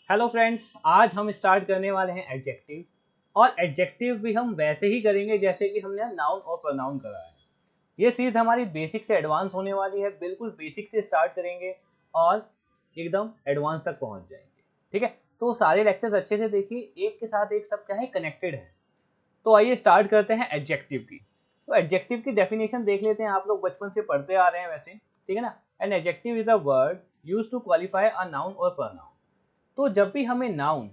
Hello friends, आज हम start करने वाले हैं एडजेक्टिव। और एडजेक्टिव भी हम वैसे ही करेंगे जैसे कि हमने नाउन और प्रोनाउन करा है। ये चीज़ हमारी बेसिक से एडवांस होने वाली है। बिल्कुल बेसिक से स्टार्ट करेंगे और एकदम एडवांस तक पहुंच जाएंगे। ठीक है, तो सारे लेक्चर्स अच्छे से देखिए, एक के साथ एक सब क्या है, कनेक्टेड है। तो आइए स्टार्ट करते हैं एडजेक्टिव की। तो एडजेक्टिव की डेफिनेशन देख लेते हैं। आप लोग बचपन से पढ़ते आ रहे हैं वैसे, ठीक है ना। An adjective is a word used to qualify a noun और प्रोनाउन। तो जब भी हमें नाउन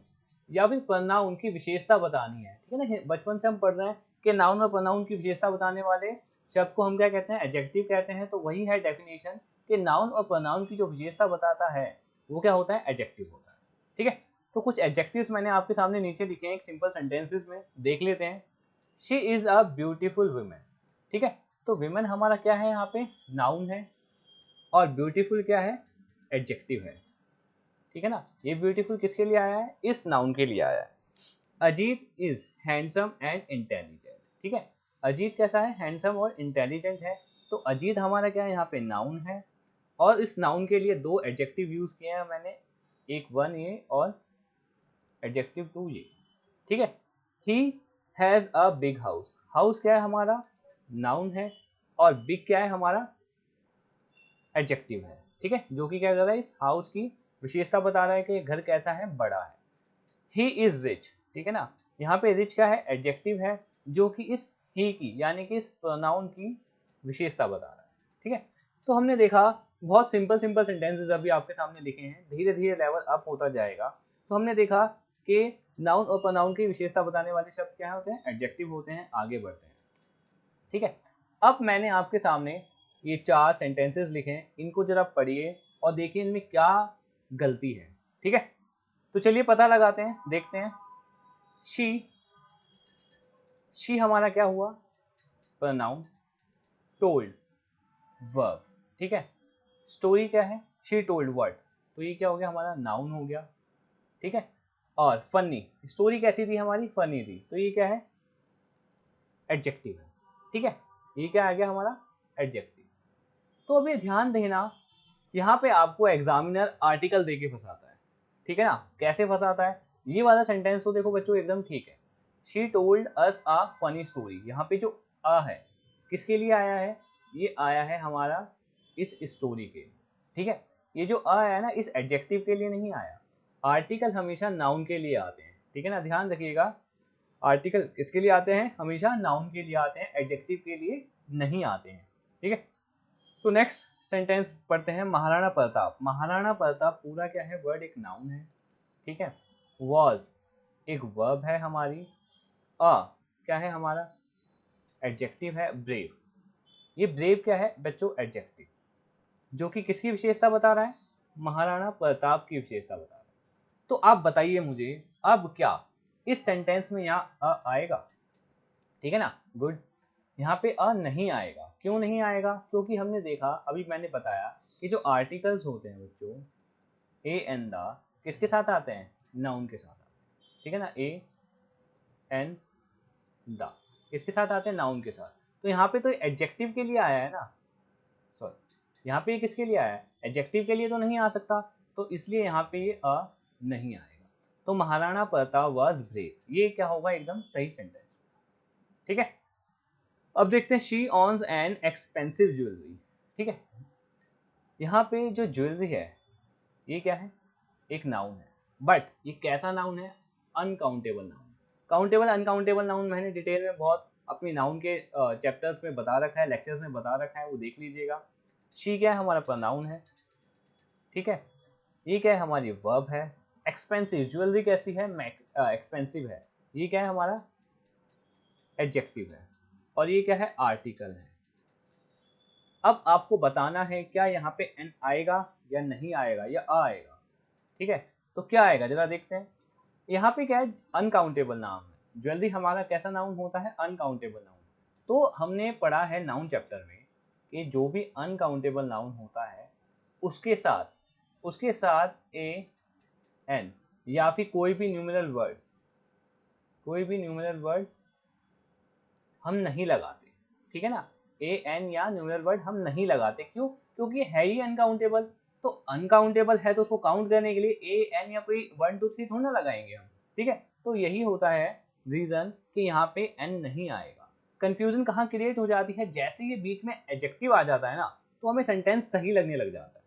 या फिर प्रोनाउन की विशेषता बतानी है, ठीक है ना, बचपन से हम पढ़ रहे हैं कि नाउन और प्रोनाउन की विशेषता बताने वाले शब्द को हम क्या कहते हैं, एडजेक्टिव कहते हैं। तो वही है डेफिनेशन कि नाउन और प्रोनाउन की जो विशेषता बताता है वो क्या होता है, एडजेक्टिव होता है। ठीक है, तो कुछ एडजेक्टिव्स मैंने आपके सामने नीचे लिखे हैं एक सिंपल सेंटेंसेस में, देख लेते हैं। She is a beautiful women. ठीक है, तो विमेन हमारा क्या है, यहाँ पे नाउन है, और ब्यूटीफुल क्या है, एडजेक्टिव है। ठीक है ना, ये ब्यूटीफुल किसके लिए आया है, इस नाउन के लिए आया है। Ajit is handsome and intelligent. ठीक है, अजीत कैसा है, हैंडसम और इंटेलिजेंट है। तो अजीत हमारा क्या है, यहाँ पे नाउन है, और इस नाउन के लिए दो एडजेक्टिव यूज किए हैं मैंने, एक वन ये और एडजेक्टिव टू ये। ठीक है, he has a big house. House क्या है हमारा, नाउन है, और बिग क्या है हमारा, एडजेक्टिव है। ठीक है, जो कि क्या कर रहा है, इस हाउस की विशेषता बता रहा है कि घर कैसा है, बड़ा है। He is rich. ठीक है ना, यहाँ पे रिच क्या है, एडजेक्टिव है, जो कि इस ही की यानी कि इस प्रोनाउन की विशेषता बता रहा है। ठीक है, तो हमने देखा बहुत सिंपल सिंपल सेंटेंसेस अभी आपके सामने लिखे हैं, धीरे धीरे लेवल अप होता जाएगा। तो हमने देखा कि नाउन और प्रोनाउन की विशेषता बताने वाले शब्द क्या होते हैं, एडजेक्टिव होते हैं। आगे बढ़ते हैं। ठीक है, अब मैंने आपके सामने ये चार सेंटेंसेस लिखे हैं, इनको जरा पढ़िए और देखिए इनमें क्या गलती है। ठीक है, तो चलिए पता लगाते हैं, देखते हैं। शी, शी हमारा क्या हुआ, प्रोनाउन। Told, verb. ठीक है, स्टोरी क्या है, शी टोल्ड व्हाट, तो ये क्या हो गया हमारा, नाउन हो गया। ठीक है, और फनी, स्टोरी कैसी थी हमारी, फनी थी, तो ये क्या है, एडजेक्टिव है। ठीक है, ये क्या आ गया हमारा, एडजेक्टिव। तो अभी ध्यान देना, यहाँ पे आपको एग्जामिनर आर्टिकल देके फंसाता है। ठीक है ना, कैसे फंसाता है, ये वाला सेंटेंस तो देखो बच्चों एकदम ठीक है। She told us a funny story, यहाँ पे जो अ है किसके लिए आया है, ये आया है हमारा इस स्टोरी के। ठीक है, ये जो अ है ना, इस एडजेक्टिव के लिए नहीं आया। आर्टिकल हमेशा नाउन के लिए आते हैं। ठीक है ना, ध्यान रखिएगा, आर्टिकल किसके लिए आते हैं, हमेशा नाउन के लिए आते हैं, एडजेक्टिव के लिए नहीं आते हैं। ठीक है, तो नेक्स्ट सेंटेंस पढ़ते हैं। महाराणा प्रताप, महाराणा प्रताप पूरा क्या है, वर्ड एक नाउन है। ठीक है, वॉज एक वर्ब है हमारी, अ क्या है हमारा, एडजेक्टिव है। ब्रेव, ये ब्रेव क्या है बच्चों, एडजेक्टिव, जो कि किसकी विशेषता बता रहा है, महाराणा प्रताप की विशेषता बता रहा है। तो आप बताइए मुझे, अब क्या इस सेंटेंस में यहाँ अ आएगा, ठीक है ना, गुड। यहाँ पे अ नहीं आएगा, क्यों नहीं आएगा, क्योंकि हमने देखा, अभी मैंने बताया कि जो आर्टिकल्स होते हैं बच्चों, ए एंड द किसके साथ आते हैं, नाउन के साथ आते हैं। ठीक है ना, ए एंड द किसके साथ आते हैं, नाउन के साथ। तो यहाँ पे तो एडजेक्टिव के लिए आया है ना, सॉरी, यहाँ पे ये किसके लिए आया है, एडजेक्टिव के लिए तो नहीं आ सकता, तो इसलिए यहाँ पे ये अ नहीं आएगा। तो महाराणा प्रताप वाज ब्रेव, ये क्या होगा, एकदम सही सेंटेंस। ठीक है, अब देखते हैं। She owns an expensive jewellery. ठीक है, यहाँ पे जो ज्वेलरी है ये क्या है, एक नाउन है, बट ये कैसा नाउन है, uncountable noun. Countable uncountable noun मैंने डिटेल में बहुत अपनी नाउन के चैप्टर्स में बता रखा है, लेक्चर्स में बता रखा है, वो देख लीजिएगा। शी क्या है हमारा, प्रोनाउन है। ठीक है, ये क्या है, हमारी वर्ब है। एक्सपेंसिव, ज्वेलरी कैसी है, एक्सपेंसिव है, ये क्या है हमारा, एडजेक्टिव है। और ये क्या है, आर्टिकल है। अब आपको बताना है क्या यहाँ पे एन आएगा या नहीं आएगा, या आ आएगा। ठीक है, तो क्या आएगा जरा देखते हैं। यहाँ पे क्या है, अनकाउंटेबल नाउन है। ज्वेलरी हमारा कैसा नाउन होता है, अनकाउंटेबल नाउन। तो हमने पढ़ा है नाउन चैप्टर में कि जो भी अनकाउंटेबल नाउन होता है उसके साथ ए एन या फिर कोई भी न्यूमेरल वर्ड हम नहीं लगाते। ठीक है ना, ए एन या न्यूमेरल वर्ड हम नहीं लगाते, क्यों, क्योंकि है ही अनकाउंटेबल। तो अनकाउंटेबल है तो उसको काउंट करने के लिए ए एन या कोई 1 2 3 थोड़ा ना लगाएंगे हम, ठीक है। तो यही होता है रीजन कि यहाँ पे एन नहीं आएगा। कंफ्यूजन कहाँ क्रिएट हो जाती है, जैसे ये बीच में एडजेक्टिव आ जाता है ना तो हमें सेंटेंस सही लगने लग जाता है,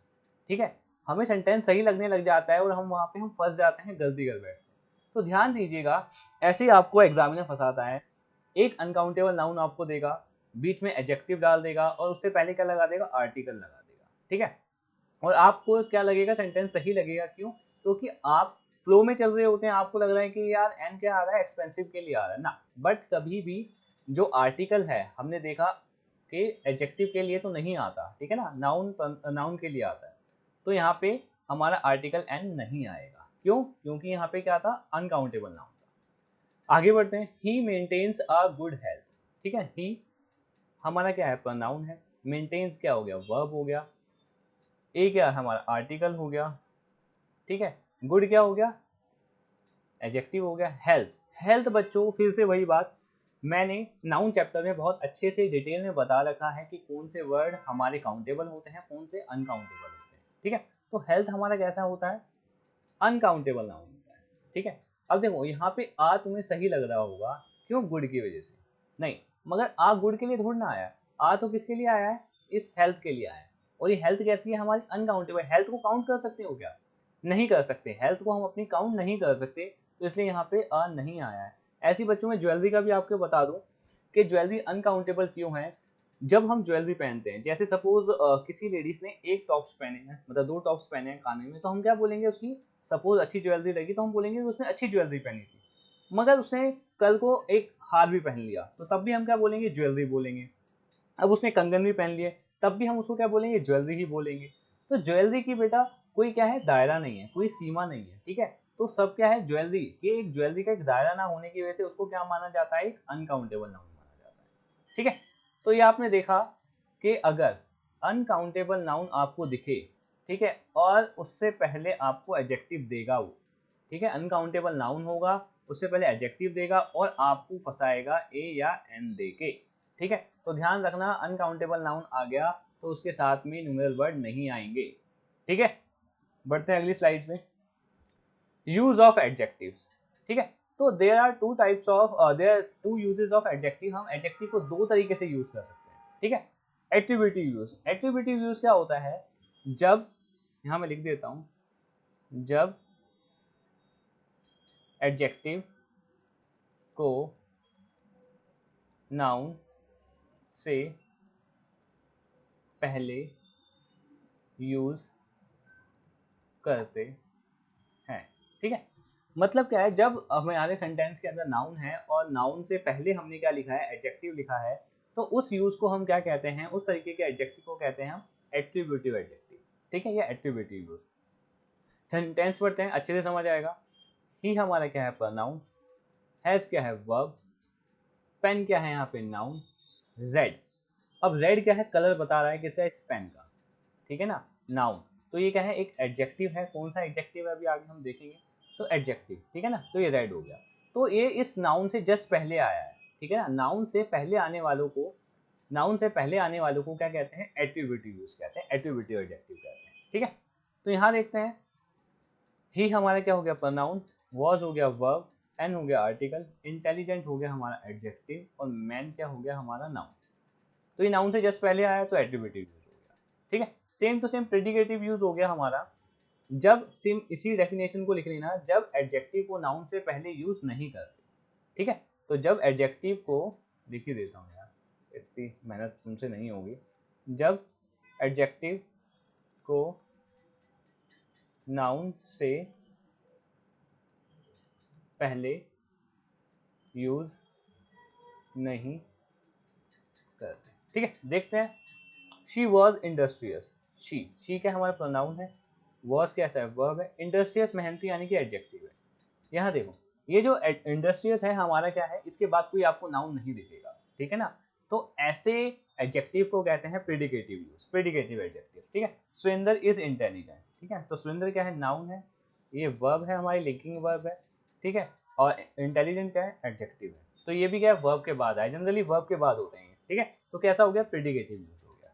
ठीक है। हमें सेंटेंस सही लगने लग जाता है और हम वहाँ पे हम फंस जाते हैं, गलती कर बैठते हैं। तो ध्यान दीजिएगा, ऐसे ही आपको एग्जामिनर फंसाता है, एक अनकाउंटेबल नाउन आपको देगा, बीच में एडजेक्टिव डाल देगा और उससे पहले क्या लगा देगा, आर्टिकल लगा देगा, ठीक है। और आपको क्या लगेगा, सेंटेंस सही लगेगा। क्यों? क्योंकि आप फ्लो में चल रहे होते हैं, आपको लग रहा है कि यार एन क्या आ रहा है, एक्सपेंसिव के लिए आ रहा है ना। बट कभी भी जो आर्टिकल है हमने देखा कि एडजेक्टिव के लिए तो नहीं आता, ठीक है ना, नाउन के लिए आता है। तो यहाँ पे हमारा आर्टिकल एन नहीं आएगा। क्यों? क्योंकि यहाँ पे क्या था, अनकाउंटेबल नाउन था। आगे बढ़ते हैं, he maintains a good health, ठीक है। ही हमारा क्या है, प्रोनाउन है, मेंटेन्स क्या हो गया, वर्ब हो गया, ए क्या है हमारा, आर्टिकल हो गया, ठीक है। गुड क्या हो गया, एडजेक्टिव हो गया। हेल्थ, हेल्थ बच्चों फिर से वही बात, मैंने नाउन चैप्टर में बहुत अच्छे से डिटेल में बता रखा है कि कौन से वर्ड हमारे काउंटेबल होते हैं, कौन से अनकाउंटेबल होते हैं, ठीक है। तो हेल्थ हमारा कैसा होता है, अनकाउंटेबल नाउन होता है, ठीक है। अब देखो यहाँ पे आ तुम्हें सही लग रहा होगा, क्यों, गुड की वजह से नहीं, मगर आ गुड के लिए थोड़ी ना आया, आ तो किसके लिए आया है, इस हेल्थ के लिए आया है। और ये हेल्थ कैसी है, हमारी अनकाउंटेबल। हेल्थ को काउंट कर सकते हो क्या, नहीं कर सकते, हेल्थ को हम अपनी काउंट नहीं कर सकते, तो इसलिए यहाँ पे आ नहीं आया है। ऐसी बच्चों में ज्वेलरी का भी आपको बता दूं कि ज्वेलरी अनकाउंटेबल क्यों है। जब हम ज्वेलरी पहनते हैं, जैसे सपोज किसी लेडीज ने एक टॉप्स पहने हैं, मतलब 2 टॉप्स पहने हैं काने में, तो हम क्या बोलेंगे, उसकी सपोज अच्छी ज्वेलरी लगी तो हम बोलेंगे कि उसने अच्छी ज्वेलरी पहनी थी। मगर उसने कल को एक हार भी पहन लिया तो तब भी हम क्या बोलेंगे, ज्वेलरी बोलेंगे। अब उसने कंगन भी पहन लिए तब भी हम उसको क्या बोलेंगे, ज्वेलरी ही बोलेंगे। तो ज्वेलरी की बेटा कोई क्या है, दायरा नहीं है, कोई सीमा नहीं है, ठीक है। तो सब क्या है, ज्वेलरी, ये एक ज्वेलरी का एक दायरा ना होने की वजह से उसको क्या माना जाता है, एक अनकाउंटेबल नाउन माना जाता है, ठीक है। तो ये आपने देखा कि अगर अनकाउंटेबल नाउन आपको दिखे, ठीक है, और उससे पहले आपको एडजेक्टिव देगा वो, ठीक है, अनकाउंटेबल नाउन होगा, उससे पहले एडजेक्टिव देगा और आपको फंसाएगा ए या एन दे के, ठीक है। तो ध्यान रखना, अनकाउंटेबल नाउन आ गया तो उसके साथ में न्यूमेरल वर्ड नहीं आएंगे, ठीक है। बढ़ते हैं अगली स्लाइड में, यूज ऑफ एडजेक्टिव्स, ठीक है। तो there are two uses of adjective. हम एडजेक्टिव को 2 तरीके से यूज कर सकते हैं, ठीक है। एट्रीब्यूटिव यूज, एट्रीब्यूटिव यूज क्या होता है, जब, यहां मैं लिख देता हूं, जब एडजेक्टिव को नाउन से पहले यूज करते हैं, ठीक है। मतलब क्या है, जब हमारे सेंटेंस के अंदर नाउन है और नाउन से पहले हमने क्या लिखा है, एडजेक्टिव लिखा है, तो उस यूज को हम क्या कहते हैं, उस तरीके के एडजेक्टिव को कहते हैं हम एट्रीब्यूटिव एडजेक्टिव, ठीक है, या एट्रीब्यूटिव यूज। सेंटेंस पढ़ते हैं, अच्छे से समझ आएगा। ही हमारा क्या है, प्रोनाउन, हैज क्या है, वर्ब, पेन क्या है यहाँ पे, नाउन, जेड, अब रेड क्या है, कलर बता रहा है किसका, इस पेन का, ठीक है ना, नाउन। तो ये क्या है, एक एडजेक्टिव है, कौन सा एडजेक्टिव है अभी आगे हम देखेंगे। तो एडजेक्टिव, ठीक है ना, तो ये रेड हो गया। तो ये इस नाउन से जस्ट पहले आया है, ठीक है ना, नाउन से पहले आने वालों को, नाउन से पहले आने वालों को क्या कहते हैं, एट्रीब्यूटिव यूज कहते हैं, एट्रीब्यूटिव एडजेक्टिव कहते हैं, ठीक है। तो यहाँ देखते हैं, ही हमारा क्या हो गया, प्रोनाउन, वॉज हो गया वर्ब, एन हो गया आर्टिकल, इंटेलिजेंट हो गया हमारा एडजेक्टिव, और मैन क्या हो गया हमारा नाउन। तो ये नाउन से जस्ट पहले आया तो एट्रीब्यूटिव यूज हो गया, ठीक है। Same to same predicative use हो गया हमारा, जब सेम इसी डेफिनेशन को लिख लेना, जब एडजेक्टिव को नाउन से पहले यूज नहीं करते, ठीक है। तो जब एडजेक्टिव को, लिख ही देता हूँ यार, इतनी मेहनत तुमसे नहीं होगी, जब एडजेक्टिव को नाउन से पहले यूज नहीं करते, ठीक है। देखते हैं, शी वॉज इंडस्ट्रियस, शी क्या हमारा प्रोनाउन है, वॉज कैसा है, वर्ब है, इंडस्ट्रियस मेहनती यानी कि एडजेक्टिव है। यहाँ देखो, ये जो इंडस्ट्रियस है हमारा क्या है, इसके बाद कोई आपको नाउन नहीं दिखेगा, ठीक है ना। तो ऐसे एडजेक्टिव को कहते हैं प्रेडिकेटिव यूज, प्रेडिकेटिव एडजेक्टिव, ठीक है। सुरेंद्र इज इंटेलिजेंट, ठीक है, तो सुरेंद्र क्या है, नाउन है, ये वर्ब है, हमारी लिंकिंग वर्ब है, ठीक है, और इंटेलिजेंट क्या है, एडजेक्टिव है। तो ये भी क्या है, वर्ब के बाद आए, जनरली वर्ब के बाद होते हैं, ठीक है। तो कैसा हो गया, प्रेडिकेटिव यूज हो गया।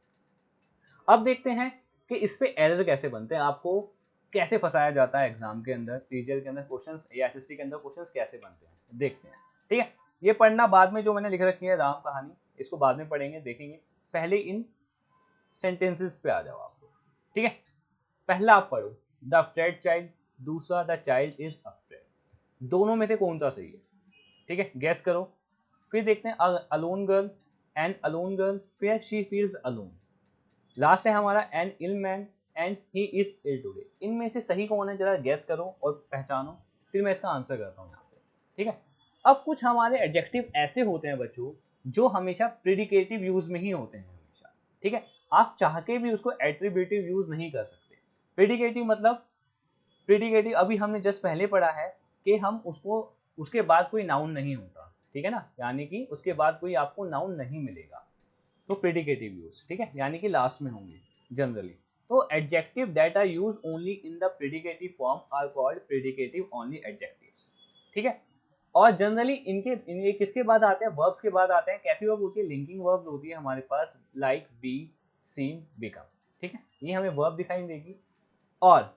अब देखते हैं कि इस पे एरर कैसे बनते हैं, आपको कैसे फंसाया जाता है एग्जाम के अंदर, सीजीएल के अंदर क्वेश्चंस या एसएससी के अंदर क्वेश्चंस कैसे बनते हैं, देखते हैं। ठीक है, ये पढ़ना बाद में, जो मैंने लिख रखी है राम कहानी, इसको बाद में पढ़ेंगे, देखेंगे। पहले इन सेंटेंसेस पे आ जाओ आपको। ठीक है, पहला आप पढ़ो द अफ्रेड चाइल्ड, दूसरा द चाइल्ड इज अफ्रेड। दोनों में से कौन सा सही है? ठीक है, गैस करो। फिर देखते हैं alone girl, an alone girl, फिर शी फील्स अलोन। लास्ट है हमारा an ill man and he is ill today. इनमें से सही कौन है, जरा गैस करो और पहचानो, फिर मैं इसका आंसर करता हूँ यहाँ पे। ठीक है, अब कुछ हमारे एडजेक्टिव ऐसे होते हैं बच्चों जो हमेशा प्रेडिकेटिव यूज में ही होते हैं हमेशा। ठीक है, आप चाह के भी उसको एट्रीब्यूटिव यूज नहीं कर सकते। प्रेडिकेटिव मतलब, प्रेडिकेटिव अभी हमने जस्ट पहले पढ़ा है कि हम उसको, उसके बाद कोई नाउन नहीं होता। ठीक है ना, यानी कि उसके बाद कोई आपको नाउन नहीं मिलेगा, तो प्रेडिकेटिव यूज। ठीक है, यानी कि लास्ट में होंगे जनरली। तो adjective that are use only in the predicative form are called predicative only adjectives. ठीक है, और जनरली इनके किसके बाद आते हैं, वर्ब्स के बाद आते हैं। कैसी वर्ब होती है, लिंकिंग वर्ब होती है हमारे पास, लाइक, बी, सीन, बिकम। ठीक है, ये हमें वर्ब दिखाई देगी, और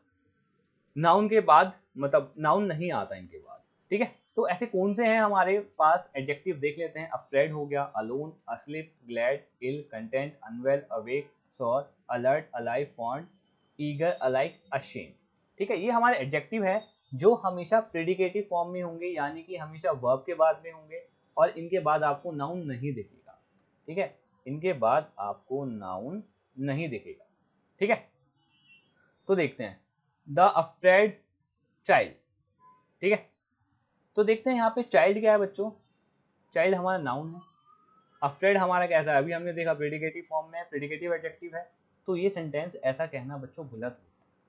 नाउन के बाद, मतलब नाउन नहीं आता इनके बाद। ठीक है, तो ऐसे कौन से हैं हमारे पास एडजेक्टिव, देख लेते हैं। अफ्रेड हो गया, alone, asleep, glad, ill, content, unwell, awake, sore, alert, alive, fond, eager, alike, ashamed. ठीक है, ये हमारे एडजेक्टिव है जो हमेशा प्रेडिकेटिव फॉर्म में होंगे, यानी कि हमेशा वर्ब के बाद में होंगे, और इनके बाद आपको नाउन नहीं दिखेगा। ठीक है, इनके बाद आपको नाउन नहीं दिखेगा। ठीक है, तो देखते हैं द अफ्रेड चाइल्ड। ठीक है, तो देखते हैं यहाँ पे चाइल्ड क्या है बच्चों, चाइल्ड हमारा नाउन है। अफ्रेड हमारा कैसा है, अभी हमने देखा प्रेडिकेटिव फॉर्म में, प्रेडिकेटिव एडजेक्टिव है। तो ये सेंटेंस ऐसा कहना बच्चों गलत होता है।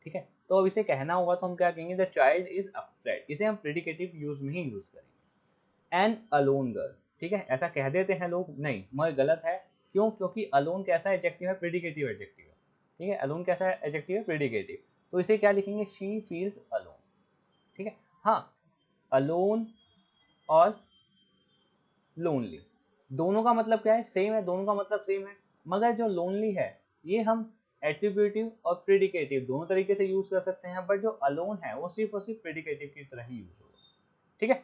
ठीक है, तो अब इसे कहना होगा तो हम क्या कहेंगे, द चाइल्ड इज अफ्रेड, इसे हम प्रेडिकेटिव यूज में ही यूज करेंगे। एन अलोन गर्ल, ठीक है, ऐसा कह देते हैं लोग, नहीं मगर गलत है। क्यों? क्योंकि अलोन कैसा एडजेक्टिव है, प्रेडिकेटिव एडजेक्टिव है। ठीक है, अलोन कैसा एडजेक्टिव है, प्रेडिकेटिव। तो इसे क्या लिखेंगे, शी फील्स अलोन। ठीक है, हाँ, अलोन और लोनली दोनों का मतलब क्या है, सेम है, दोनों का मतलब सेम है। मगर जो लोनली है ये हम एट्रीब्यूटिव और प्रेडिकेटिव दोनों तरीके से यूज कर सकते हैं, बट जो अलोन है वो सिर्फ और सिर्फ प्रेडिकेटिव की तरह ही यूज होगा। ठीक है,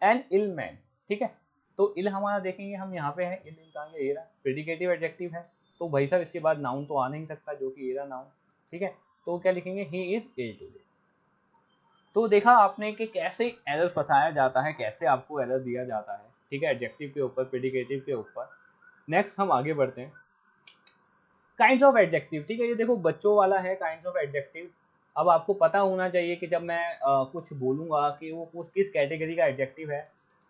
एन इल मैन। ठीक है, तो इल हमारा देखेंगे हम यहाँ पे है, इल कहाँ गया, ये रहा, प्रेडिकेटिव एडजेक्टिव है। तो भाई साहब इसके बाद नाउन तो आ नहीं सकता, जो कि ये रहा नाउन। ठीक है, तो क्या लिखेंगे, ही इज इल टुडे। तो देखा आपने कि कैसे एरर फंसाया जाता है, कैसे आपको एरर दिया जाता है। ठीक है, एडजेक्टिव के ऊपर, प्रेडिकेटिव के ऊपर। नेक्स्ट हम आगे बढ़ते हैं, काइंड्स ऑफ एडजेक्टिव। ठीक है, ये देखो बच्चों वाला है काइंड्स ऑफ एडजेक्टिव। अब आपको पता होना चाहिए कि जब मैं कुछ बोलूँगा कि वो किस कैटेगरी का एडजेक्टिव है।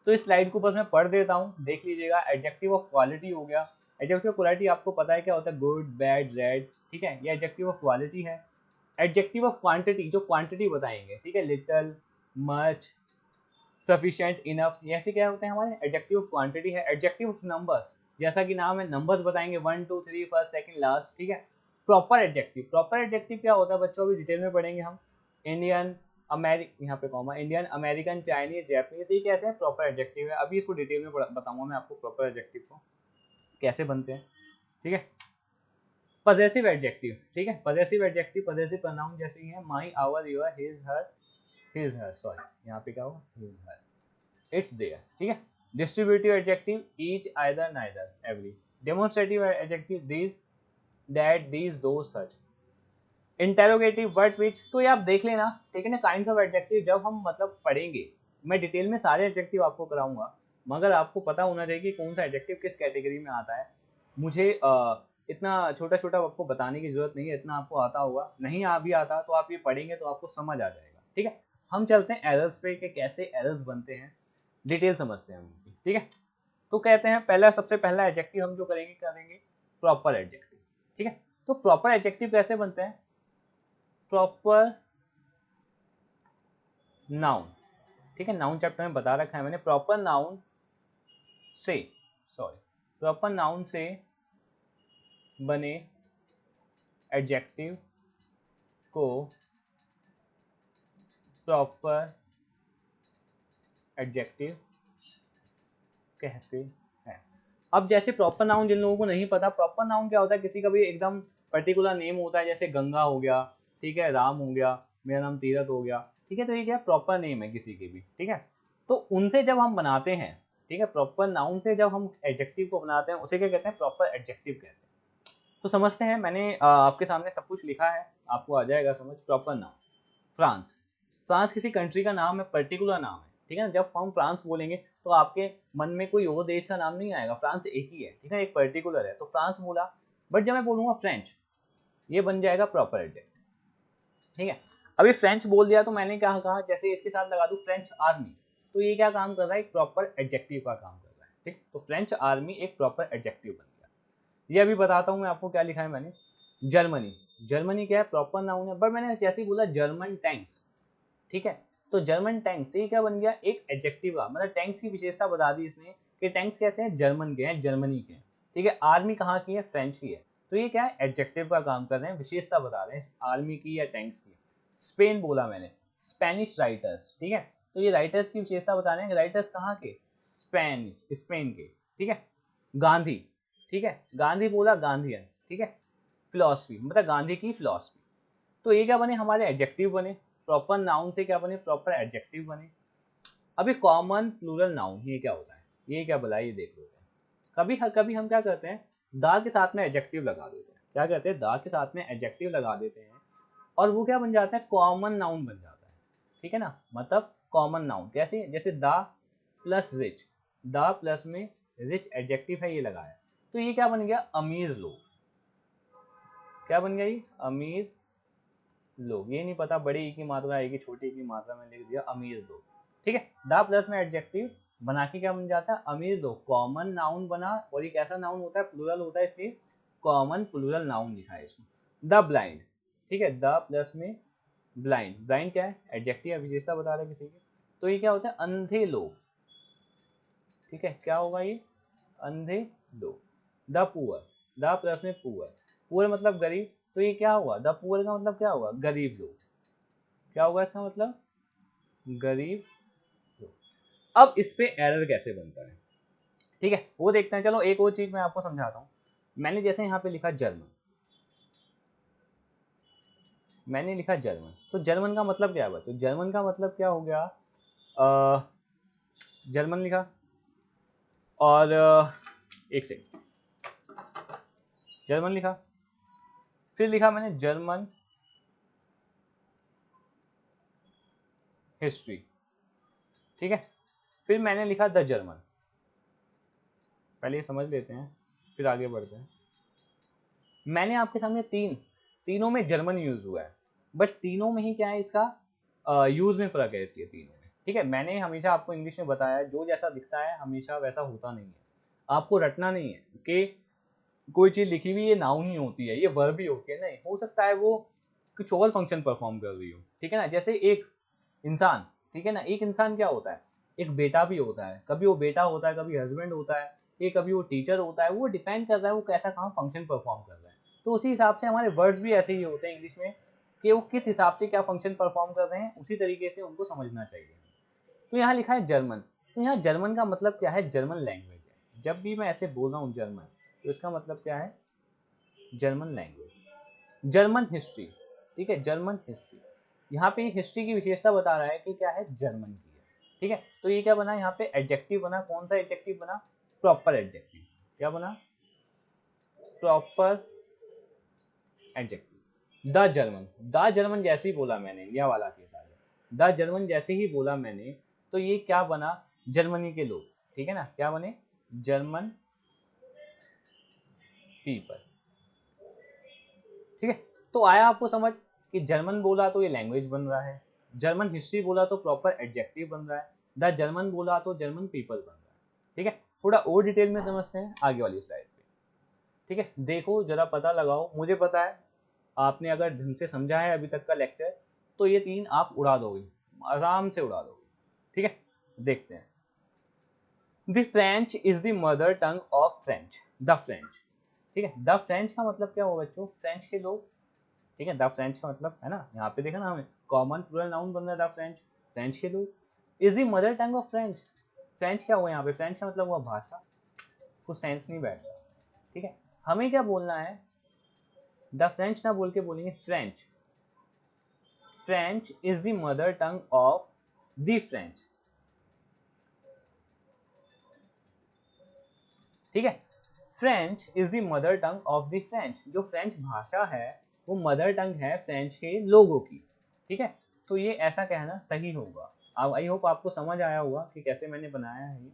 तो इस स्लाइड को बस मैं पढ़ देता हूँ, देख लीजिएगा। एडजेक्टिव ऑफ क्वालिटी हो गया। एडजेक्टिव ऑफ क्वालिटी आपको पता है क्या होता है, गुड, बैड, रेड। ठीक है, ये एडजेक्टिव ऑफ क्वालिटी है। एडजेक्टिव ऑफ क्वांटिटी, जो क्वांटिटी बताएंगे। ठीक है, लिटल, मच, सफिशिएंट, इनफ, ये ऐसे क्या होते हैं हमारे एडजेक्टिव ऑफ क्वांटिटी है। एडजेक्टिव ऑफ नंबर्स, जैसा कि नाम है, नंबर्स बताएंगे, 1 2 3 फर्स्ट सेकंड लास्ट। ठीक है, प्रॉपर एडजेक्टिव, प्रॉपर एडजेक्टिव क्या होता है बच्चों, अभी डिटेल में पढ़ेंगे हम। इंडियन, अमेरिकन, यहाँ पे comma, Indian, American, Chinese, Japanese, ये कैसे है, प्रॉपर एडजेक्टिव है। अभी इसको डिटेल में बताऊंगा मैं आपको, प्रॉपर एडजेक्टिव को कैसे बनते हैं। ठीक है, पजेसिव एडजेक्टिव। ठीक है, पजेसिव एडजेक्टिव, पजेसिव प्रोनाउन जैसे ही है, my, our, your, his, her, sorry यहाँ पे क्या होगा, हिज, हर, इट्स देयर। ठीक है, distributive adjective, each, either, neither, every. Demonstrative adjective, this, that, these, those, such. Interrogative, what, विच। तो ये आप देख लेना। ठीक है ना, काइंड्स ऑफ एडजेक्टिव जब हम मतलब पढ़ेंगे, मैं डिटेल में सारे एडजेक्टिव आपको कराऊंगा, मगर आपको पता होना चाहिए कि कौन सा एडजेक्टिव किस कैटेगरी में आता है। मुझे इतना छोटा छोटा आपको बताने की जरूरत नहीं है, इतना आपको आता होगा। नहीं आ भी आता तो आप ये पढ़ेंगे तो आपको समझ आ जाएगा। ठीक है, हम चलते हैं एरर्स पे कि कैसे एरर्स बनते हैं, डिटेल समझते हैं हम उनकी। ठीक है, तो कहते हैं पहला, सबसे पहला एडजेक्टिव हम जो करेंगे प्रॉपर एडजेक्टिव। ठीक है, तो प्रॉपर एडजेक्टिव कैसे बनते हैं, प्रॉपर नाउन। ठीक है, नाउन चैप्टर में बता रखा है मैंने। प्रॉपर नाउन से, सॉरी, प्रॉपर नाउन से बने एडजेक्टिव को प्रॉपर एडजेक्टिव कहते हैं। अब जैसे प्रॉपर नाउन जिन लोगों को नहीं पता, प्रॉपर नाउन क्या होता है, किसी का भी एकदम पर्टिकुलर नेम होता है, जैसे गंगा हो गया, ठीक है, राम हो गया, मेरा नाम तीरथ हो गया, ठीक है, तो ये क्या प्रॉपर नेम है किसी के भी, ठीक है। तो उनसे जब हम बनाते हैं, ठीक है, प्रॉपर नाउन से जब हम एडजेक्टिव को बनाते हैं उसे क्या कहते हैं, प्रॉपर एडजेक्टिव कहते हैं। तो समझते हैं, मैंने आपके सामने सब कुछ लिखा है, आपको आ जाएगा समझ। प्रॉपर नाउन फ्रांस, फ्रांस किसी कंट्री का नाम है, पर्टिकुलर नाम है, ठीक है ना। जब हम फ्रांस बोलेंगे तो आपके मन में कोई और देश का नाम नहीं आएगा, फ्रांस एक ही है, ठीक है, एक पर्टिकुलर है, तो फ्रांस बोला। बट जब मैं बोलूंगा फ्रेंच, ये बन जाएगा प्रॉपर एडजेक्टिव, ठीक है। अभी फ्रेंच बोल दिया तो मैंने क्या कहा, जैसे इसके साथ लगा दूं फ्रेंच आर्मी, तो ये क्या काम कर रहा है, एक प्रॉपर एडजेक्टिव का काम कर रहा है, ठीक। तो फ्रेंच आर्मी एक प्रॉपर एडजेक्टिव बन गया। ये अभी बताता हूँ मैं आपको क्या लिखा है मैंने। जर्मनी, जर्मनी क्या है, प्रॉपर नाउन है, बट मैंने जैसे ही बोला जर्मन टैंक्स, ठीक है, तो जर्मन टैंक्स ये क्या बन गया, एक एडजेक्टिव का, मतलब टैंक्स की विशेषता बता दी इसने कि टैंक्स कैसे हैं, जर्मन के हैं, जर्मनी के हैं, ठीक है। आर्मी कहाँ की है, फ्रेंच की है, तो ये क्या है, एडजेक्टिव का काम कर रहे हैं, विशेषता बता रहे हैं आर्मी की या टैंक्स की। स्पेन बोला मैंने, स्पेनिश राइटर्स, ठीक है, तो ये राइटर्स की विशेषता बता रहे हैं, राइटर्स कहाँ के, स्पेनिश, स्पेन के, ठीक है। गांधी, ठीक है, गांधी बोला गांधीयन, ठीक है, फिलॉसफी मतलब गांधी की फिलॉसफी। तो ये क्या बने, हमारे एडजेक्टिव बने, प्रॉपर नाउन से क्या बने, प्रॉपर एडजेक्टिव बने। अभी कॉमन प्लूरल नाउन ये क्या होता है, ये क्या भला, ये देख लेते हैं। कभी कभी हम क्या करते हैं, दा के साथ में एडजेक्टिव लगा देते हैं, क्या कहते हैं, दा के साथ में एडजेक्टिव लगा देते हैं, और वो क्या बन जाता है, कॉमन नाउन बन जाता है, ठीक है ना। मतलब कॉमन नाउन कैसे, जैसे दा प्लस रिच, दा प्लस में रिच एडजेक्टिव है, ये लगाया, तो ये क्या बन गया, अमीर लोग। क्या बन गया ये, अमीर लोग। ये नहीं पता बड़ी ई की मात्रा है कि छोटी ई की मात्रा में लिख दिया, अमीर लोग, ठीक है। द प्लस में एडजेक्टिव बना के क्या बन जाता है, अमीर लोग, कॉमन नाउन बना, और एक ऐसा नाउन होता है प्लूरल होता है, इसलिए कॉमन प्लूरल नाउन लिखा है इसमें। द ब्लाइंड, ठीक है, द प्लस में ब्लाइंड, ब्लाइंड क्या है, एडजेक्टिव विशेषता बता रहे किसी की, तो ये क्या होता है, अंधे लोग, ठीक है, क्या होगा ये, अंधे लोग। द पुअर, द प्लस में पुअर, पुअर मतलब गरीब, तो ये क्या हुआ, द पुअर का मतलब क्या हुआ, गरीब लोग, क्या होगा इसका मतलब, गरीब लोग। अब इस पे एरर कैसे बनता है, ठीक है, वो देखते हैं। चलो एक और चीज मैं आपको समझाता हूँ। मैंने जैसे यहाँ पे लिखा जर्मन, मैंने लिखा जर्मन, तो जर्मन का मतलब क्या है, तो जर्मन का मतलब क्या हो गया, जर्मन लिखा, और एक सेकंड, जर्मन लिखा, फिर लिखा मैंने जर्मन हिस्ट्री, ठीक है, फिर मैंने लिखा द जर्मन। पहले ये समझ लेते हैं, फिर आगे बढ़ते हैं। मैंने आपके सामने तीनों में जर्मन यूज हुआ है, बट तीनों में ही क्या है, इसका यूज में फर्क है इसके तीनों में, ठीक है। मैंने हमेशा आपको इंग्लिश में बताया, जो जैसा दिखता है हमेशा वैसा होता नहीं है, आपको रटना नहीं है कि कोई चीज लिखी हुई ये नाउन ही होती है, ये वर्ब ही होती है, नहीं, हो सकता है वो कुछ और फंक्शन परफॉर्म कर रही हो, ठीक है ना। जैसे एक इंसान, ठीक है ना, एक इंसान क्या होता है, एक बेटा भी होता है, कभी वो बेटा होता है, कभी हस्बैंड होता है, ये कभी वो टीचर होता है, वो डिपेंड कर रहा है वो कैसा कहाँ फंक्शन परफॉर्म कर रहा है। तो उसी हिसाब से हमारे वर्ड्स भी ऐसे ही होते हैं इंग्लिश में, कि वो किस हिसाब से क्या फंक्शन परफॉर्म कर रहे हैं, उसी तरीके से उनको समझना चाहिए। तो यहाँ लिखा है जर्मन, तो यहाँ जर्मन का मतलब क्या है, जर्मन लैंग्वेज है। जब भी मैं ऐसे बोल रहा हूँ जर्मन, तो इसका मतलब क्या है, जर्मन लैंग्वेज। जर्मन हिस्ट्री, ठीक है, जर्मन हिस्ट्री, यहाँ पे हिस्ट्री की विशेषता बता रहा है कि क्या है, जर्मन की है, ठीक है। तो ये क्या बना, यहाँ पे एडजेक्टिव बना, कौन सा एडजेक्टिव बना, प्रॉपर एडजेक्टिव। क्या बना, proper adjective. The German, the German जैसे ही बोला मैंने, यह वाला केस आ गया, द जर्मन जैसे ही बोला मैंने, तो ये क्या बना, जर्मनी के लोग, ठीक है ना, क्या बने, जर्मन पीपल, ठीक है। तो आया आपको समझ कि जर्मन बोला तो ये लैंग्वेज बन रहा है, जर्मन हिस्ट्री बोला तो प्रॉपर एडजेक्टिव बन रहा है, द जर्मन बोला तो जर्मन पीपल बन रहा है, ठीक है। थोड़ा और डिटेल में समझते हैं आगे वाली स्लाइड पे, ठीक है। देखो जरा पता लगाओ, मुझे पता है आपने अगर ढंग से समझा है अभी तक का लेक्चर, तो ये तीन आप उड़ा दोगे, आराम से उड़ा दोगे, ठीक है। देखते हैं, the French is the mother tongue of French, the French, ठीक है। द फ्रेंच का मतलब क्या होगा बच्चों, फ्रेंच के लोग, ठीक है। द फ्रेंच का मतलब है ना, यहाँ पे देखा ना हमें, कॉमन प्लूरल नाउन बन रहा है द फ्रेंच, फ्रेंच के लोग। Is the mother tongue of French, French क्या हुआ यहाँ पे, फ्रेंच का मतलब हुआ भाषा, कुछ सेंस नहीं बैठ रहा, ठीक है। हमें क्या बोलना है, द फ्रेंच ना बोल के बोलेंगे French, French is the mother tongue of the French, ठीक है। French is the mother tongue of the French, जो फ्रेंच भाषा है वो मदर टंग है फ्रेंच के लोगों की, ठीक है। तो ये ऐसा कहना सही होगा। अब आई होप आपको समझ आया होगा कि कैसे मैंने बनाया है ये।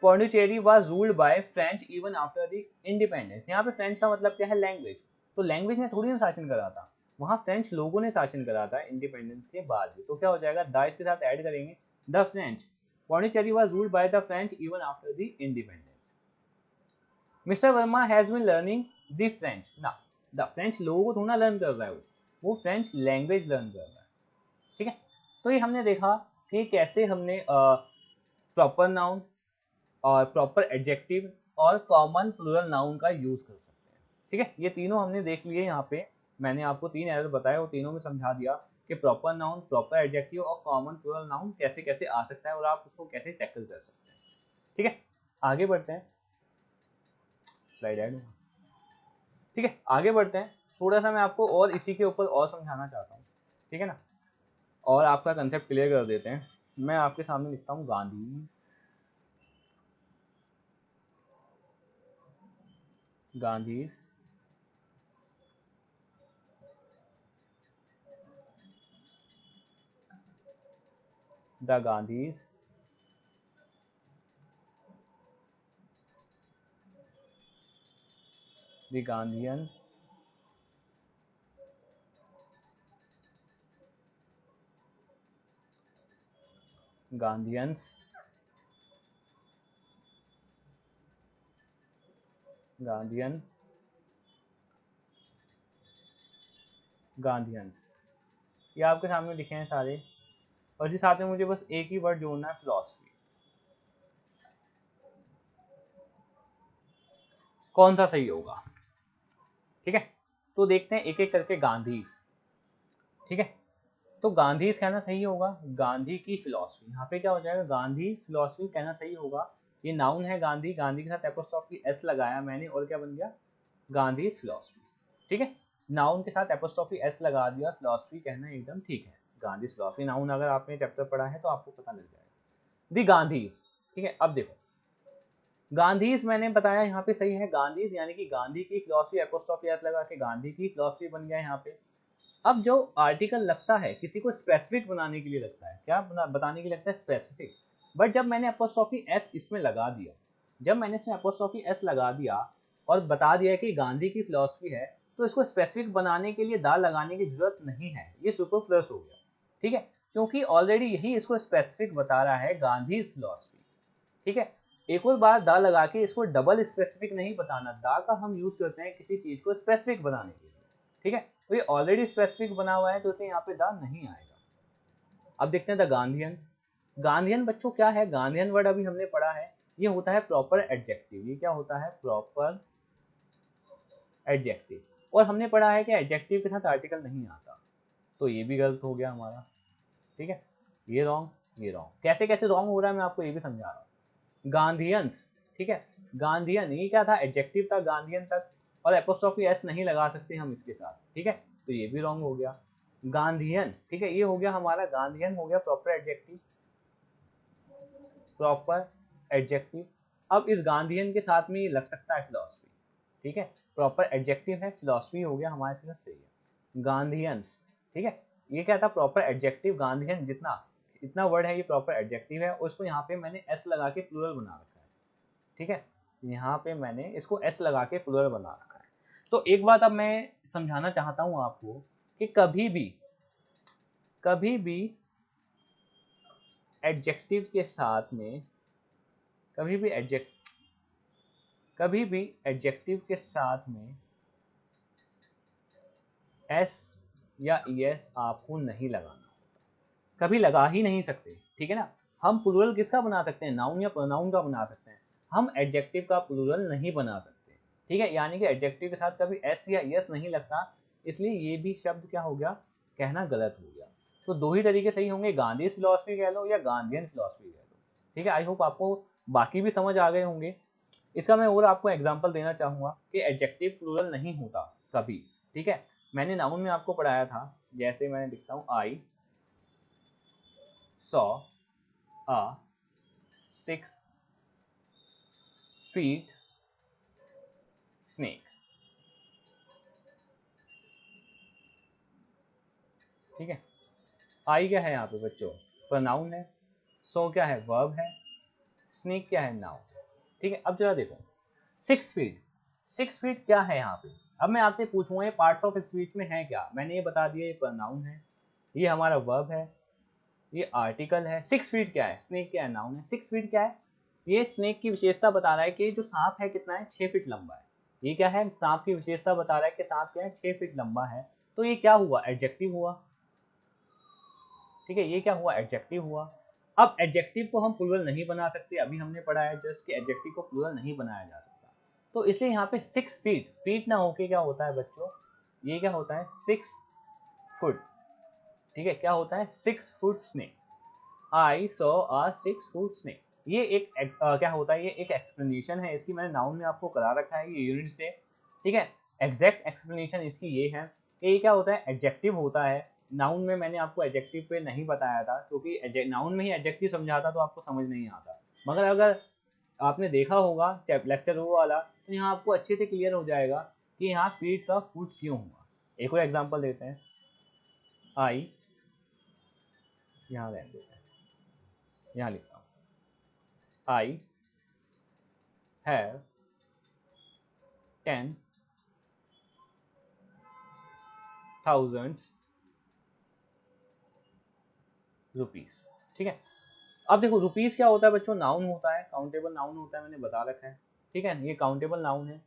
Pondicherry was ruled by French even after the independence. यहाँ पे फ्रेंच का मतलब क्या है, लैंग्वेज। तो लैंग्वेज ने थोड़ी ना शासन करा था, वहाँ फ्रेंच लोगों ने शासन करा था इंडिपेंडेंस के बाद भी। तो क्या हो जाएगा, द इसके साथ ऐड करेंगे, the French, Pondicherry was ruled by the French even after the independence. Mister Verma has been learning the French ना, द फ्रेंच लोगों को थोड़ा लर्न कर रहा है, वो फ्रेंच लैंग्वेज लर्न कर रहा है, ठीक है। तो ये हमने देखा कि कैसे हमने प्रॉपर नाउन और प्रॉपर एडजेक्टिव और कॉमन प्लूरल नाउन का यूज कर सकते हैं, ठीक है। ये तीनों हमने देख लिए। यहाँ पे मैंने आपको 3 एरर बताए, वो तीनों में समझा दिया कि प्रॉपर नाउन, प्रॉपर एडजेक्टिव और कॉमन प्लूरल नाउन कैसे कैसे आ सकता है और आप उसको कैसे टैकल कर सकते हैं, ठीक है। आगे बढ़ते हैं, स्लाइड ऐड होगा, ठीक है। आगे बढ़ते हैं, थोड़ा सा मैं आपको और इसी के ऊपर और समझाना चाहता हूँ, ठीक है ना, और आपका कंसेप्ट क्लियर कर देते हैं। मैं आपके सामने लिखता हूँ गांधी, गांधीज द गांधीज द गांधीयन गांधीयंस गांधीयन गांधीयंस, ये आपके सामने लिखे हैं सारे। और इसी साथ में मुझे बस एक ही वर्ड जोड़ना है, फिलॉसफी। कौन सा सही होगा, ठीक है। तो देखते हैं एक एक करके। गांधीज, ठीक है, तो गांधीज कहना सही होगा, गांधी की फिलॉसफी। यहाँ पे क्या हो जाएगा, गांधी फिलॉसफी कहना सही होगा। ये नाउन है गांधी, गांधी के साथ एपोस्ट्रोफी एस लगाया मैंने और क्या बन गया, गांधी फिलॉसफी, ठीक है। नाउन के साथ एपोस्ट्रोफी एस लगा दिया, फिलॉसफी कहना एकदम ठीक है। गांधी फिलॉसफी नाउन, अगर आपने चैप्टर पढ़ा है तो आपको पता लग जाएगा। दी गांधीज, ठीक है। अब देखो, गांधीज मैंने बताया यहाँ पे सही है, गांधीज यानी कि गांधी की फिलॉसफी, एपोस्ट्रोफी एस लगा के गांधी की फिलॉसफी बन गया यहाँ पे। अब जो आर्टिकल लगता है किसी को स्पेसिफिक बनाने के लिए लगता है, क्या बताने के लिए लगता है, स्पेसिफिक। बट जब मैंने एपोस्ट्रोफी एस इसमें लगा दिया, जब मैंने इसमें एपोस्ट्रोफी एस लगा दिया और बता दिया कि गांधी की फिलॉसफी है, तो इसको स्पेसिफिक बनाने के लिए दा लगाने की जरूरत नहीं है, ये सुपरफ्लस हो गया, ठीक है। क्योंकि ऑलरेडी यही इसको स्पेसिफिक बता रहा है, गांधी फिलॉसफी, ठीक है। एक और बार दा लगा के इसको डबल स्पेसिफिक नहीं बताना, दा का हम यूज करते हैं किसी चीज को स्पेसिफिक बनाने के लिए, ठीक है। तो ये ऑलरेडी स्पेसिफिक बना हुआ है, तो इसलिए यहाँ पे दा नहीं आएगा। अब देखते हैं द गांधीयन। गांधीयन बच्चों क्या है, गांधीयन वर्ड अभी हमने पढ़ा है, ये होता है प्रॉपर एडजेक्टिव। ये क्या होता है, प्रॉपर एडजेक्टिव। और हमने पढ़ा है कि एडजेक्टिव के साथ आर्टिकल नहीं आता, तो ये भी गलत हो गया हमारा, ठीक है। ये रॉन्ग, ये रॉन्ग, कैसे कैसे रॉन्ग हो रहा है मैं आपको ये भी समझा रहा हूँ। गांधीयंस, ठीक है, गांधीयन ये क्या था, एडजेक्टिव था गांधीयन तक, और एपोस्ट्रोफी एस नहीं लगा सकते हम इसके साथ, ठीक है। तो ये भी रॉन्ग हो गया। गांधीयन, ठीक है, ये हो गया हमारा, गांधीयन हो गया प्रॉपर एडजेक्टिव, प्रॉपर एडजेक्टिव। अब इस गांधीयन के साथ में ये लग सकता है फिलॉसफी, ठीक है, प्रॉपर एडजेक्टिव है, फिलॉसफी हो गया हमारे साथ सही है। गांधीयंस, ठीक है, ये क्या था, प्रॉपर एडजेक्टिव। गांधीयन जितना इतना वर्ड है ये प्रॉपर एडजेक्टिव है, और इसको यहाँ पे मैंने एस लगा के प्लूरल बना रखा है, ठीक है। यहाँ पे मैंने इसको एस लगा के प्लूरल बना रखा है। तो एक बात अब मैं समझाना चाहता हूँ आपको कि कभी भी एडजेक्टिव के साथ में, कभी भी एडजेक्टिव के साथ में एस या ईएस आपको नहीं लगाना, कभी लगा ही नहीं सकते, ठीक है ना। हम प्लूरल किसका बना सकते हैं, नाउन या प्रोनाउन का बना सकते हैं, हम एडजेक्टिव का प्लूरल नहीं बना सकते, ठीक है। यानी कि एडजेक्टिव के साथ कभी एस या ईएस नहीं लगता, इसलिए ये भी शब्द क्या हो गया, कहना गलत हो गया। तो दो ही तरीके सही होंगे, गांधी फिलॉसफी कह लो या गांधीयन फिलॉसफी कह लो, ठीक है। आई होप आपको बाकी भी समझ आ गए होंगे। इसका मैं और आपको एग्जाम्पल देना चाहूँगा कि एडजेक्टिव प्लूरल नहीं होता कभी, ठीक है, मैंने नाउन में आपको पढ़ाया था, जैसे मैं लिखता हूँ I saw a 6 feet snake। ठीक है, आई क्या है यहाँ पे बच्चों, प्रोनाउन है, सो क्या है वर्ब है, स्नेक क्या है नाउन। ठीक है, अब जरा देखो 6 फीट, 6 फीट क्या है यहाँ पे। अब मैं आपसे पूछूंगा ये पार्ट्स ऑफ स्पीच में है क्या, मैंने ये बता दिया, ये प्रोनाउन है, ये हमारा वर्ब है, ये आर्टिकल है। 6 फीट क्या है, स्नेक क्या है नाउन है, 6 फीट क्या है, ये स्नेक की विशेषता बता रहा है कि जो सांप है कितना है 6 फीट लंबा है। ये क्या है, सांप की विशेषता बता रहा है कि सांप क्या है 6 फीट लंबा है। तो ये क्या हुआ, एडजेक्टिव हुआ। ठीक है, ये क्या हुआ, एडजेक्टिव हुआ। अब एडजेक्टिव को हम प्लूरल नहीं बना सकते, अभी हमने पढ़ा है जस्ट कि एडजेक्टिव को प्लूरल नहीं बनाया जा सकता। तो इसलिए यहाँ पे 6 फीट, फीट ना होके क्या होता है बच्चों, ये क्या होता है 6 फुट। ठीक है, क्या होता है 6 foot snake. I saw a 6 foot snake. ये एक क्या होता है, ये एक एक्सप्लेनेशन है इसकी, मैंने नाउन में आपको करा रखा है ये यूनिट से। ठीक है, एग्जैक्ट एक्सप्लेनेशन इसकी ये है कि ये क्या होता है, एडजेक्टिव होता है। नाउन में मैंने आपको एडजेक्टिव पे नहीं बताया था, क्योंकि नाउन में ही एडजेक्टिव समझाता तो आपको समझ नहीं आता। मगर अगर आपने देखा होगा लेक्चर वो वाला, तो यहाँ आपको अच्छे से क्लियर हो जाएगा कि यहाँ फीट का फुट क्यों हुआ। एक और एग्जाम्पल देते हैं, आई, यहाँ रहने देते हैं, यहाँ लिखता हूँ आई हैव 10,000 रुपीज। ठीक है, अब देखो रुपीज क्या होता है बच्चों, नाउन होता है, काउंटेबल नाउन होता है, मैंने बता रखा है। ठीक है, ये काउंटेबल नाउन है।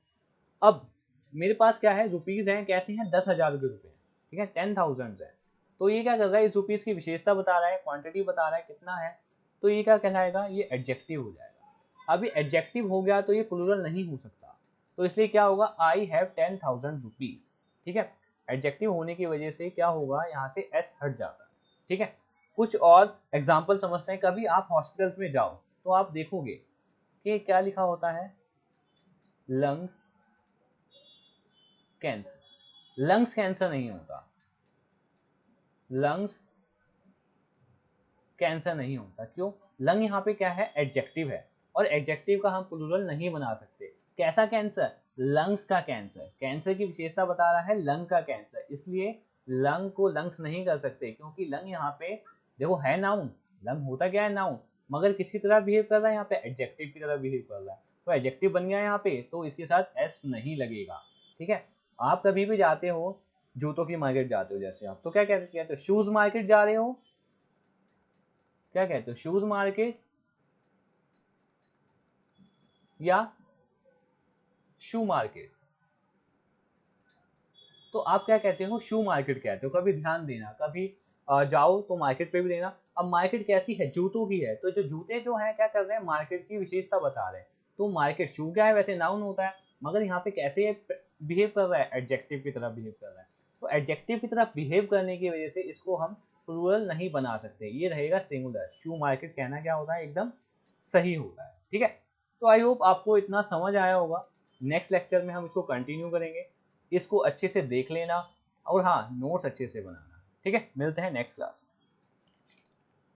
अब मेरे पास क्या है, रुपीज हैं, कैसे हैं 10,000 के रुपए। ठीक है, 10,000 है। तो ये क्या कर रहा है, इस रुपीज की विशेषता बता रहा है, क्वांटिटी बता रहा है कितना है। तो ये क्या कहलाएगा, ये एडजेक्टिव हो जाएगा। अभी एडजेक्टिव हो गया तो ये प्लूरल नहीं हो सकता, तो इसलिए क्या होगा, आई हैव 10,000 रुपीज। ठीक है, एडजेक्टिव होने की वजह से क्या होगा, यहाँ से एस हट जाता है। ठीक है, कुछ और एग्जाम्पल समझते हैं। कभी आप हॉस्पिटल्स में जाओ तो आप देखोगे कि क्या लिखा होता है, लंग कैंसर। लंग्स कैंसर नहीं होता, लंग्स कैंसर नहीं होता। क्यों, लंग यहाँ पे क्या है, एडजेक्टिव है, और एडजेक्टिव का हम प्लूरल नहीं बना सकते। कैसा कैंसर, लंग्स का कैंसर। कैंसर की विशेषता बता रहा है लंग का कैंसर, इसलिए लंग को लंग्स नहीं कर सकते, क्योंकि लंग यहाँ पे देखो है नाउन, लंग होता क्या है नाउन, मगर किसी तरह बिहेव कर रहा है यहाँ पे, एडजेक्टिव की तरह बिहेव कर रहा है। तो एडजेक्टिव बन गया यहाँ पे, तो इसके साथ एस नहीं लगेगा। ठीक है, आप कभी भी जाते हो, जूतों की मार्केट जाते हो जैसे आप, तो क्या कहते हो, शूज मार्केट जा रहे हो, क्या कहते हो, शूज मार्केट या शू मार्केट। तो आप क्या कहते हो, शू मार्केट कहते हो। कभी ध्यान देना, कभी जाओ तो मार्केट पे भी देना। अब मार्केट कैसी है, जूतों की है, तो जो जूते जो हैं क्या कर रहे हैं, मार्केट की विशेषता बता रहे हैं। तो मार्केट शू क्या है, वैसे नाउन होता है, मगर यहाँ पे कैसे बिहेव कर रहा है, एडजेक्टिव की तरह बिहेव कर रहा है। तो एडजेक्टिव की तरह बिहेव करने की वजह से इसको हम प्लूरल नहीं बना सकते, ये रहेगा सिंगुलर। शू मार्केट कहना क्या होता है, एकदम सही होता है। ठीक है, तो आई होप आपको इतना समझ आया होगा। नेक्स्ट लेक्चर में हम इसको कंटिन्यू करेंगे, इसको अच्छे से देख लेना, और हाँ नोट्स अच्छे से बनाना। ठीक है, मिलते हैं नेक्स्ट क्लास में।